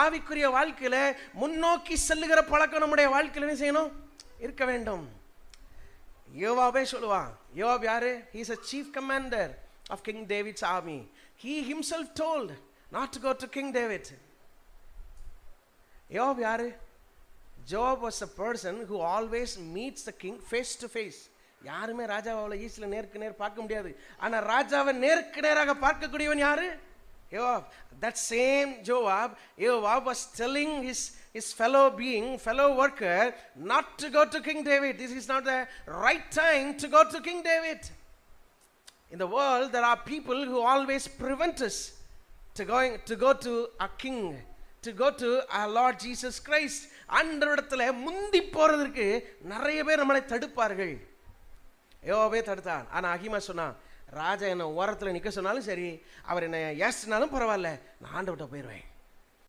ஆவிக்குரிய வாழ்க்கையில முன்னோக்கி செல்லுகிற பழக்கம் நம்முடைய வாழ்க்கையில என்ன செய்யணும்? இருக்க வேண்டும். யோவாபே சொல்லுவான். யோவாப் யாரு? he is a chief commander of King David's army. He himself told not to go to King David. யோவாப் யாரு? Joab was a person who always meets the king face to face. யாருமே ராஜாவை ஈஸில நேருக்கு நேர் பார்க்க முடியாது. ஆனா ராஜாவை நேருக்கு நேராக பார்க்கக்கூடியவன் யாரு? யோவாப். That same Joab was telling his fellow worker not to go to King David. This is not the right time to go to King David. In the world there are people who always prevent us to go to a king, to go to our Lord Jesus Christ. ஆண்டவரிடத்துல முந்தி போறதற்கு நிறைய பேர் நம்மளை தடுப்பார்கள். யோவாபே தடுத்தான். ஆனா அகிமா சொன்னான், ராஜா என்ன ஓரத்தில் நிற்க சொன்னாலும் சரி, அவர் என்ன ஏசினாலும் பரவாயில்ல, நான் ஆண்டவர்கிட்ட போயிடுவேன்.